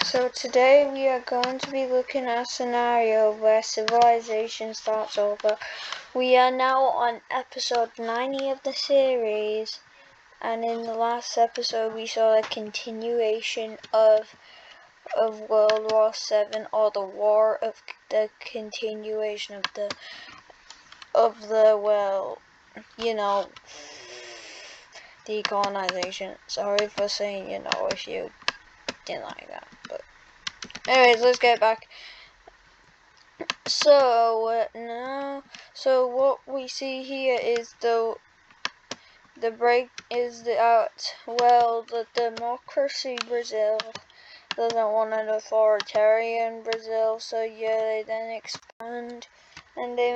So today we are going to be looking at a scenario where civilization starts over. We are now on episode 90 of the series, and in the last episode we saw a continuation of World War VII, or the war of the continuation of the decolonization. Sorry for saying if you didn't like that, but anyways, let's get back. So what we see here is the democracy Brazil doesn't want an authoritarian Brazil, so yeah, they then expand, and they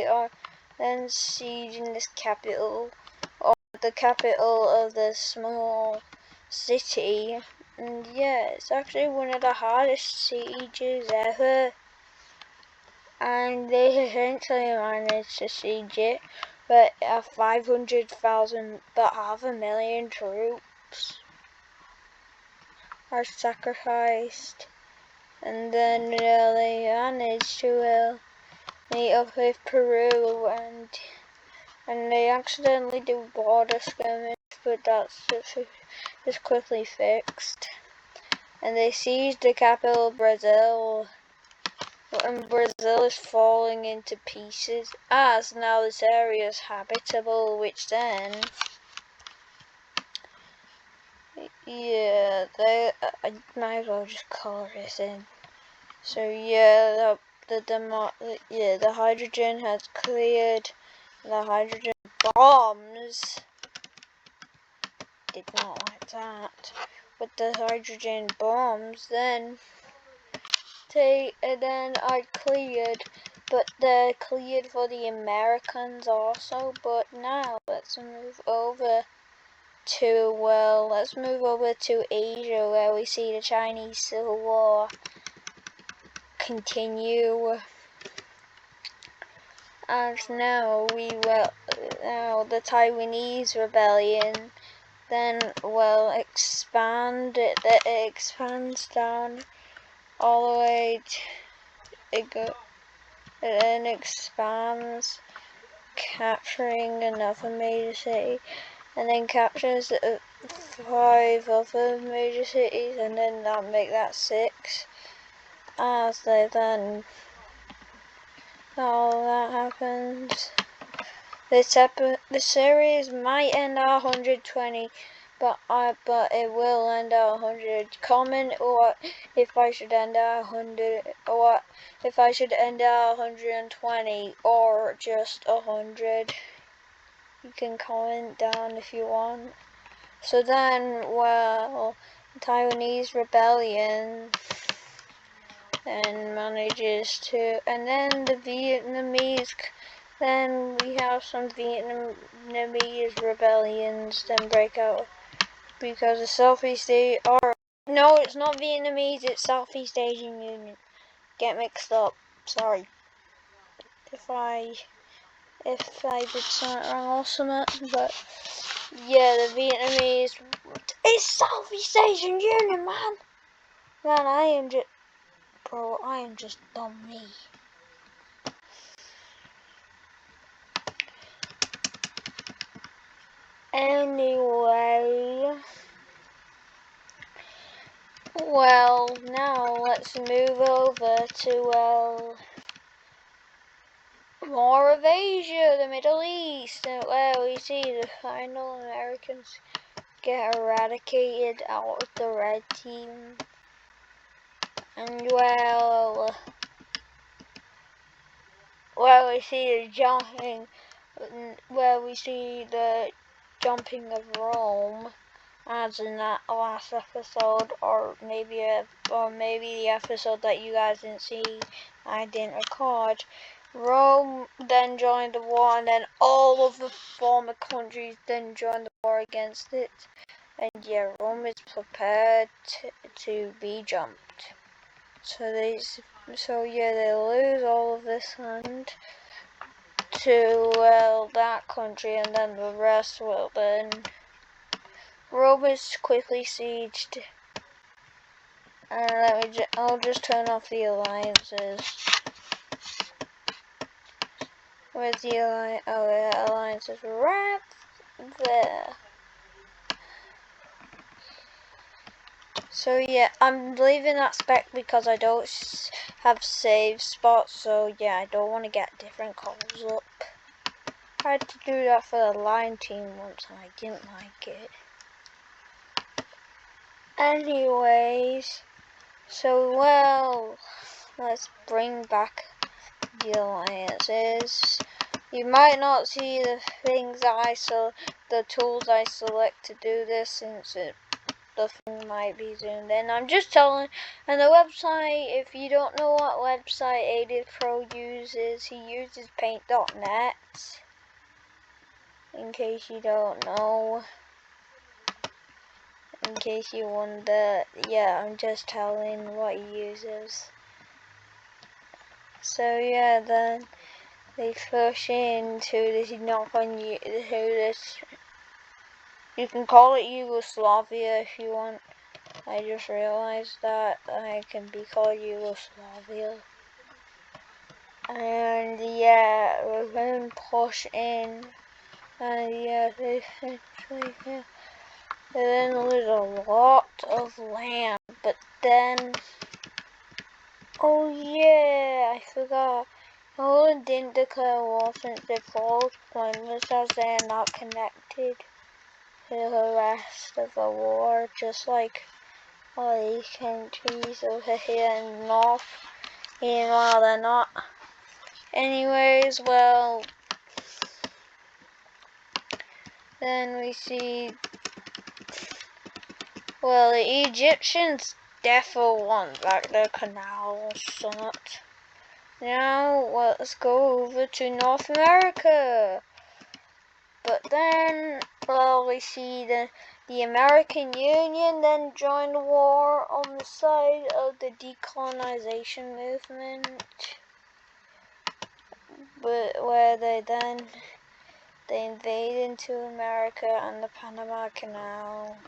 are then sieging this capital, or the capital of this small city. And yeah, it's actually one of the hardest sieges ever, and they essentially managed to siege it, but 500,000 troops are sacrificed, and then they managed to meet up with Peru, and they accidentally do border skirmish, but that's just quickly fixed. And they seized the capital, Brazil, and Brazil is falling into pieces, as now this area is habitable, which then, yeah, I might as well just color this in. So yeah, the hydrogen has cleared. The hydrogen bombs did not like that. But the hydrogen bombs then are cleared, but they're cleared for the Americans also. But now let's move over to Asia, where we see the Chinese Civil War continue. And now the Taiwanese rebellion then it expands down all the way it then expands, capturing another major city, and then captures 5 other major cities, and then that'll make that 6. As they then all that happens, the series might end at 120, but it will end at 100. Comment or if I should end at 100, or if I should end at 120, or just 100. You can comment down if you want. So then, the Taiwanese rebellion then manages to, and then the Vietnamese. Then we have some Vietnamese rebellions then break out, because the Southeast Asia, no, it's not Vietnamese, it's Southeast Asian Union. Get mixed up. Sorry if I did something wrong or something, but yeah, the Vietnamese. It's Southeast Asian Union, man. Man, I am just dumb me. Anyway, now let's move over to, more of Asia, the Middle East, where we see the final Americans get eradicated out of the red team. And we see the jumping of Rome, as in that last episode, or maybe the episode that you guys didn't see, I didn't record. Rome then joined the war, and then all of the former countries then joined the war against it. And yeah, Rome is prepared to be jumped. So they lose all of this land to that country, and then the rest will then. Rome is quickly sieged, And I'll just turn off the alliances. Where's the alliance? Oh, the alliance is right there. So yeah, I'm leaving that spec because I don't have save spots. So yeah, I don't want to get different calls up. I had to do that for the line team once and I didn't like it. Anyways, so well, let's bring back the alliances. You might not see the things that the tools I select to do this, since the thing might be zoomed in. I'm just telling. And the website, if you don't know what website Aided Pro uses, he uses paint.net. In case you don't know. In case you wonder, yeah, I'm just telling what he uses. So yeah, then they push into this knock on you to this. You can call it Yugoslavia if you want. I just realized that I can be called Yugoslavia. And yeah, we're going to push in. And yeah, they actually, yeah. And then there's a lot of land. But then, oh yeah, I forgot. Poland didn't declare war since they followed pointless, as they are not connected to the rest of the war, just like all these countries over here in the north. Meanwhile, they're not. Anyways, well, then we see, well, the Egyptians definitely want back their canal summit. Now, let's go over to North America. But then, well, we see the American Union then join the war on the side of the decolonization movement. But where they invade into America and the Panama Canal.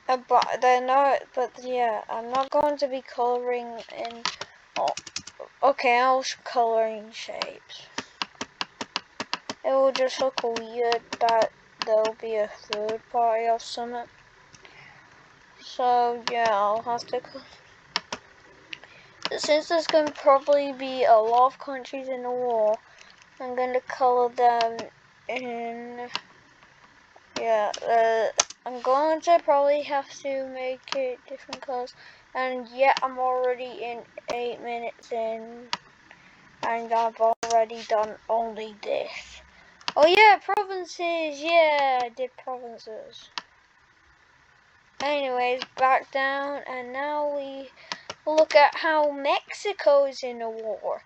But they're not. But yeah, I'm not going to be coloring in. Oh, okay, I'll color in shapes. It will just look weird that there'll be a third party or something. So yeah, I'll have to. Since there's going to probably be a lot of countries in the war, I'm going to color them in. Yeah, I'm going to probably have to make it different colors. And yeah, I'm already in 8 minutes in, and I've already done only this. Oh yeah, provinces. Yeah, I did provinces. Anyways, back down, and now we look at how Mexico is in a war.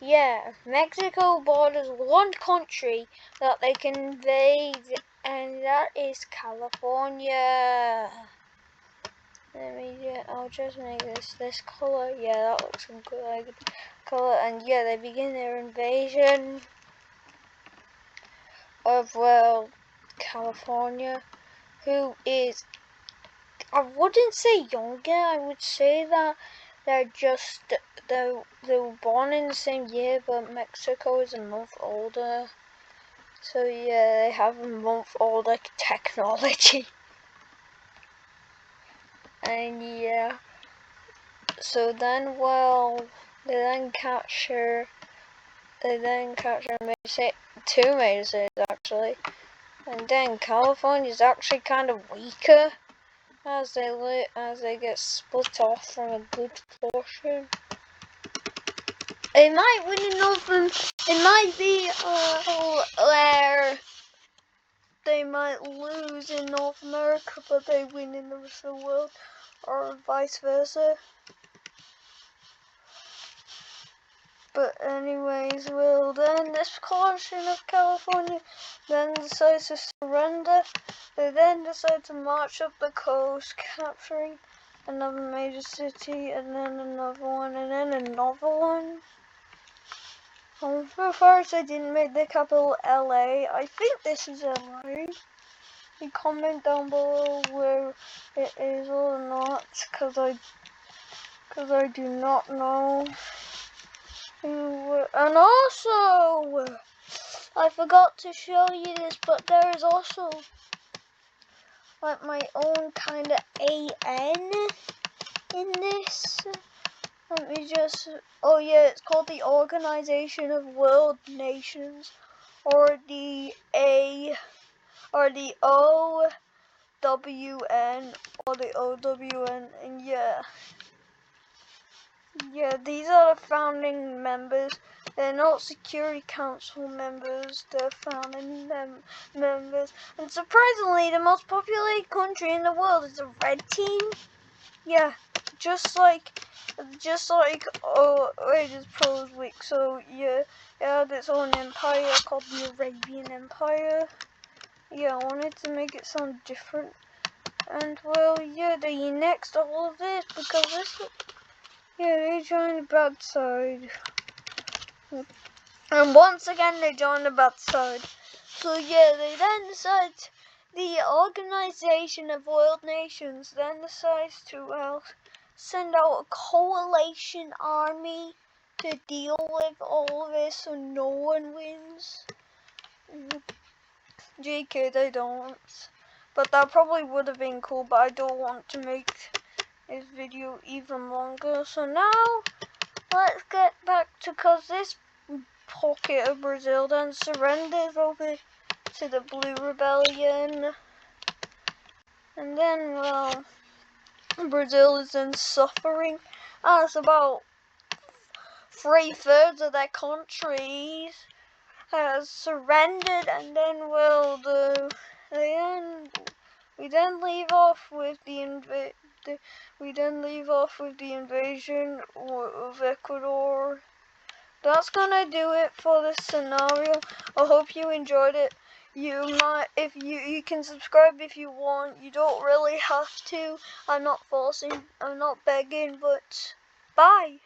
Yeah, Mexico borders one country that they can invade, and that is California. I'll just make this color. Yeah, that looks good color. And yeah, they begin their invasion of, well, California, who is, I wouldn't say younger, I would say that they were born in the same year, but Mexico is a month older. So yeah, they have a month older technology. And yeah, so then, well, they then capture two major cities actually. And then California's actually kind of weaker as they get split off from a good portion. They might win enough, and it might be where they might lose in North America, but they win in the rest of the world, or vice versa. But anyways, well then this portion of California then decides to surrender. They then decide to march up the coast, capturing another major city, and then another one, and then another one. So far as I didn't make the capital LA, I think this is LA. You comment down below where it is or not. because I do not know. And also, I forgot to show you this, but there is also like my own kind of AN in this. Let me just, oh yeah, it's called the Organization of World Nations, or the OWN, or the OWN, and yeah, these are the founding members. They're not Security Council members, they're founding members. And surprisingly, the most populated country in the world is the red team. Yeah, just like Raiders Pro's week. So yeah, it had its own empire called the Arabian Empire. Yeah, I wanted to make it sound different. And well, yeah, they annexed all of this because this. Yeah, they joined the bad side. And once again, they joined the bad side. So yeah, they then decided, the Organization of World Nations then decides to send out a coalition army to deal with all of this so no one wins. JK, they don't. But that probably would have been cool, but I don't want to make this video even longer. So now, let's get back to, because this pocket of Brazil then surrenders over to the Blue Rebellion. And then, well, Brazil is then suffering. It's about 3/3 of their countries has surrendered, and then, well, we then leave off with the invasion of Ecuador. That's gonna do it for this scenario. I hope you enjoyed it. You can subscribe if you want. You don't really have to. I'm not forcing, I'm not begging, but bye.